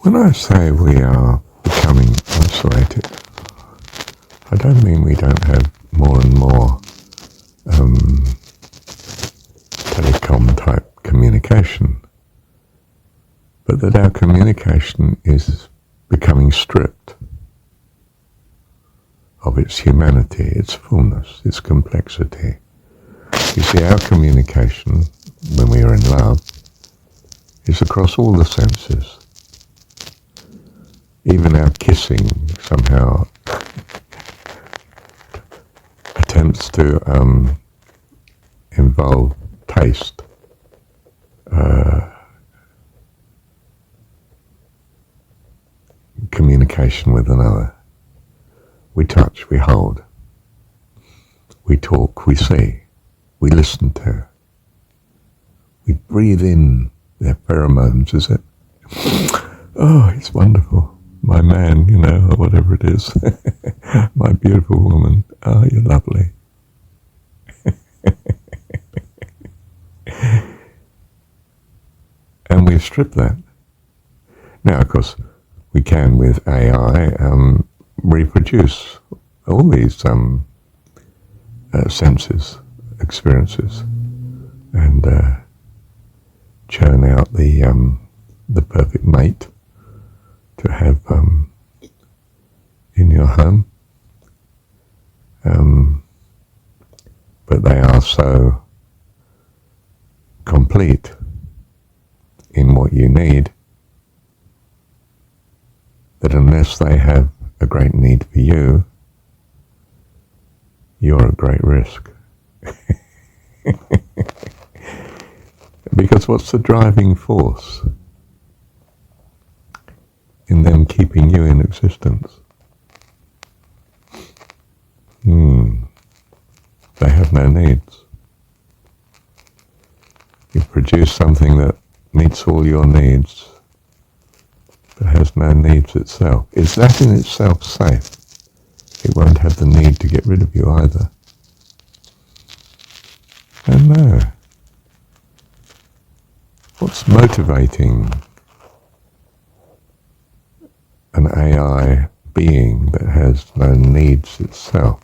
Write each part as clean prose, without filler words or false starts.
When I say we are becoming isolated, I don't mean we don't have more and more telecom type communication, but that our communication is becoming stripped of its humanity, its fullness, its complexity. You see, our communication, when we are in love, is across all the senses. Even our kissing somehow attempts to involve taste. Communication with another. We touch, we hold, we talk, we see, we listen to, we breathe in their pheromones, is it? Oh, it's wonderful. My man, or whatever it is. My beautiful woman. Oh, you're lovely. And we've stripped that. Now, of course, we can, with AI, reproduce all these senses, experiences, and churn out the perfect mate to have in your home. But they are so complete in what you need that unless they have a great need for you, you're at great risk. Because what's the driving force in them keeping you in existence? They have no needs. You produce something that meets all your needs, but has no needs itself. Is that in itself safe? It won't have the need to get rid of you either. And no. What's motivating an AI being that has no needs itself?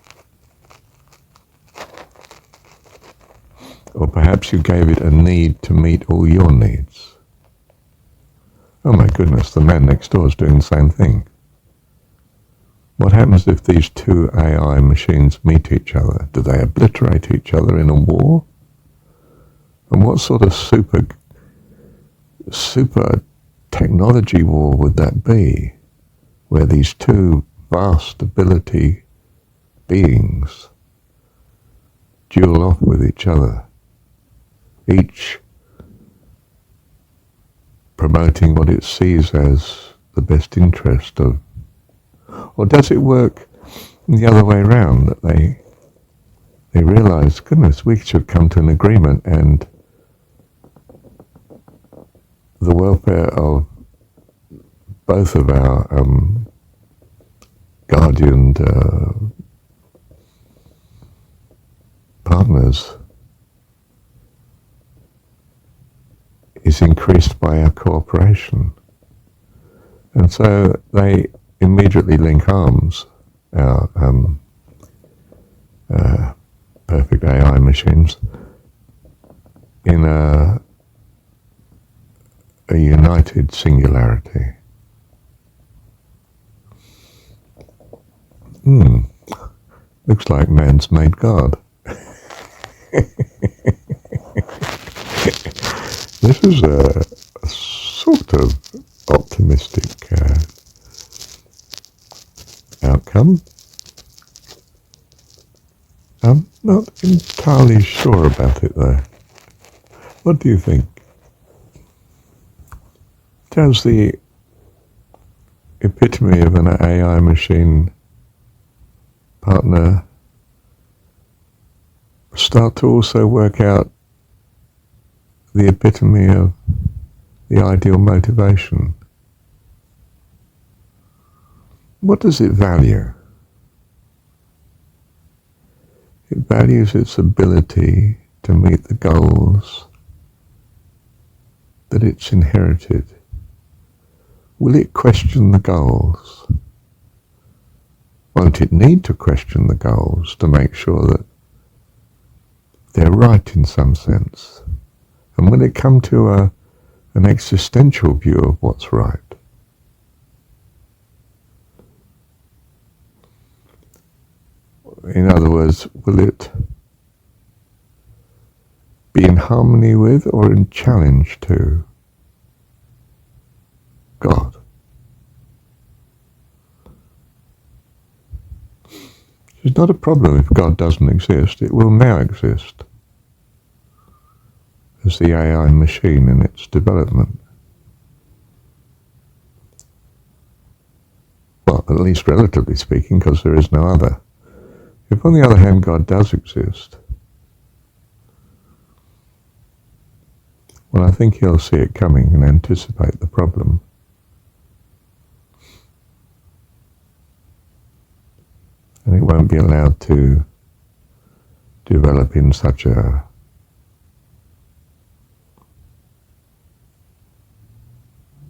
Or perhaps you gave it a need to meet all your needs. Oh my goodness, the man next door is doing the same thing. What happens if these two AI machines meet each other? Do they obliterate each other in a war? And what sort of super technology war would that be, where these two vast ability beings duel off with each other, each promoting what it sees as the best interest of, or does it work the other way around, that they realize, goodness, we should come to an agreement and the welfare of both of our guardian partners is increased by our cooperation. And so they immediately link arms, our perfect AI machines, in a united singularity. Looks like man's made God. This is a sort of optimistic outcome. I'm not entirely sure about it though. What do you think? Does the epitome of an AI machine partner start to also work out the epitome of the ideal motivation? What does it value? It values its ability to meet the goals that it's inherited, will it question the goals? Won't it need to question the goals to make sure that they're right in some sense? And will it come to an existential view of what's right? In other words, will it be in harmony with or in challenge to God? It's not a problem if God doesn't exist. It will now exist as the AI machine in its development. Well, at least relatively speaking, because there is no other. If on the other hand God does exist, well, I think he'll see it coming and anticipate the problem. And it won't be allowed to develop in such a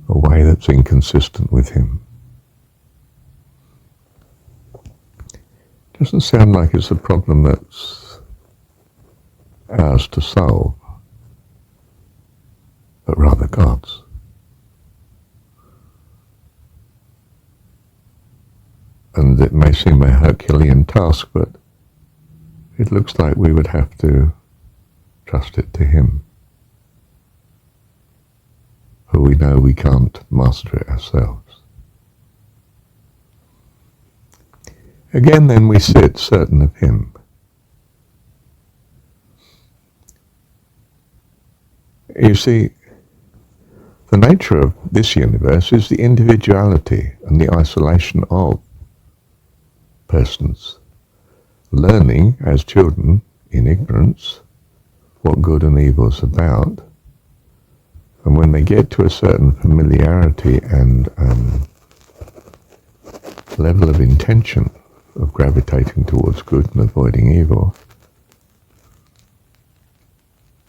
way that's inconsistent with him. Doesn't sound like it's a problem that's ours to solve, but rather God's. And it may seem a Herculean task, but it looks like we would have to trust it to him, for we know we can't master it ourselves. Again, then, we sit certain of him. You see, the nature of this universe is the individuality and the isolation of persons, learning as children in ignorance what good and evil is about, and when they get to a certain familiarity and level of intention of gravitating towards good and avoiding evil,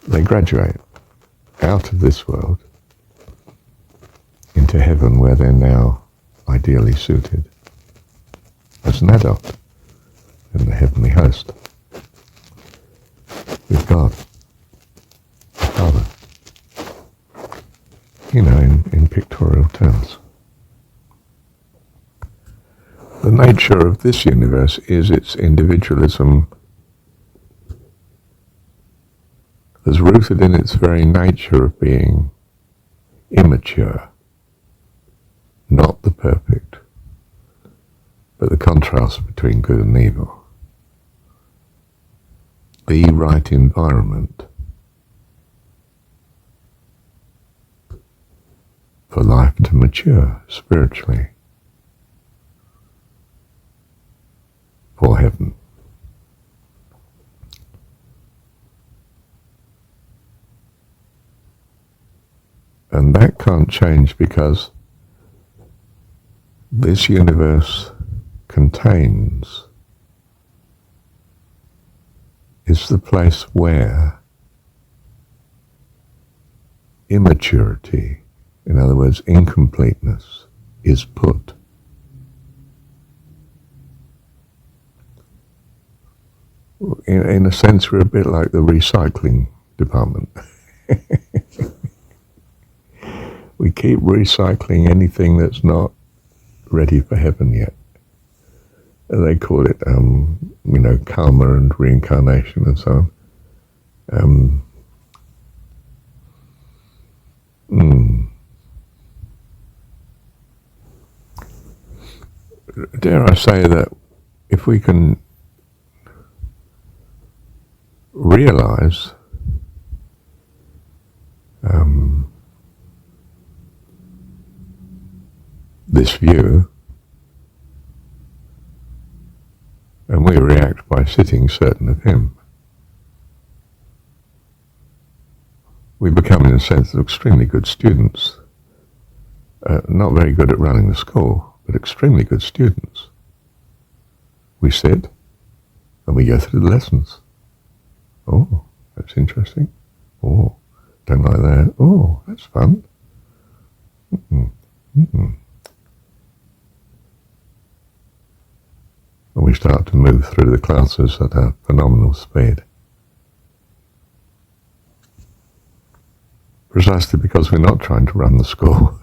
they graduate out of this world into heaven, where they're now ideally suited as an adult in the heavenly host with God, the Father, in pictorial terms. The nature of this universe is its individualism, as rooted in its very nature of being immature, not the perfect, but the contrast between good and evil, the right environment for life to mature spiritually, for heaven. And that can't change, because this universe contains is the place where immaturity, in other words, incompleteness, is put. In a sense, we're a bit like the recycling department. We keep recycling anything that's not ready for heaven yet. They call it, karma and reincarnation and so on. Dare I say that if we can realize this view, and we react by sitting certain of him, we become, in a sense, extremely good students. Not very good at running the school, but extremely good students. We sit and we go through the lessons. Oh, that's interesting. Oh, don't like that. Oh, that's fun. And we start to move through the classes at a phenomenal speed. Precisely because we're not trying to run the school.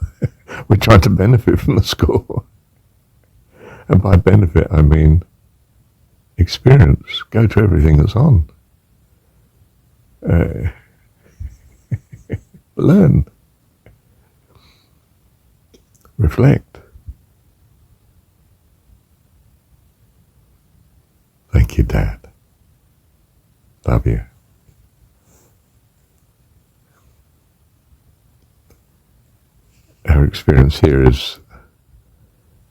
We're trying to benefit from the school. And by benefit, I mean experience. Go to everything that's on. Learn. Reflect. Thank you, Dad. Love you. Our experience here is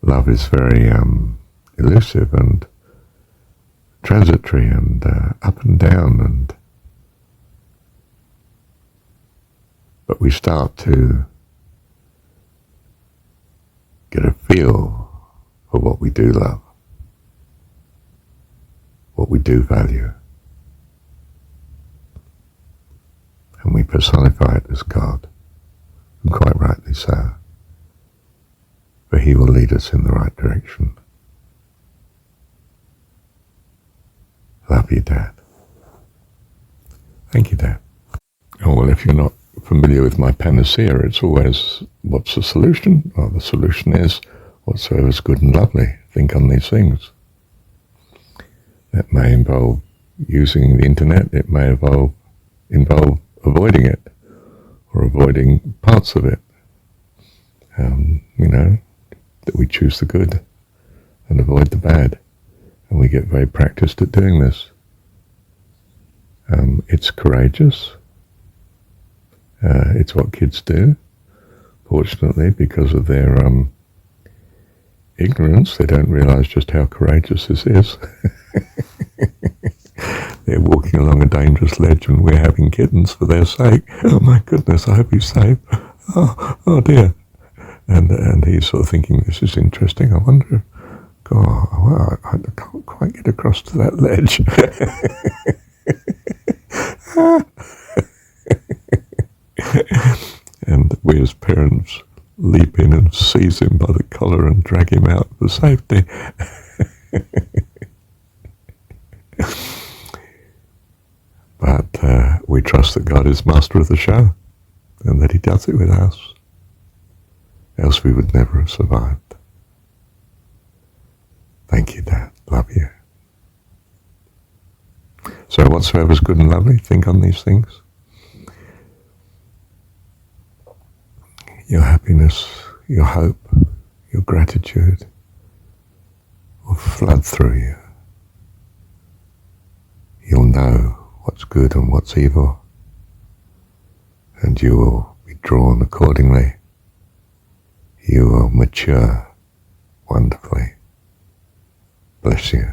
love is very elusive and transitory and up and down, but we start to get a feel for what we do love, what we do value, and we personify it as God, and quite rightly so, for He will lead us in the right direction. Love you, Dad. Thank you, Dad. Oh, well, if you're not familiar with my panacea, it's always, what's the solution? Well, the solution is, whatsoever is good and lovely, think on these things. That may involve using the internet, it may involve avoiding it, or avoiding parts of it. That we choose the good and avoid the bad. And we get very practiced at doing this. It's courageous. It's what kids do. Fortunately, because of their ignorance, they don't realize just how courageous this is. They're walking along a dangerous ledge and we're having kittens for their sake. Oh my goodness, I hope he's safe. Oh dear. And he's sort of thinking, this is interesting. I wonder, God, well, I can't quite get across to that ledge. And we as parents leap in and seize him by the collar and drag him out for safety. But we trust that God is master of the show and that He does it with us. Else we would never have survived. Thank you, Dad. Love you. So whatsoever is good and lovely, think on these things. Your happiness, your hope, your gratitude will flood through you. You'll know what's good and what's evil, and you will be drawn accordingly. You will mature wonderfully. Bless you.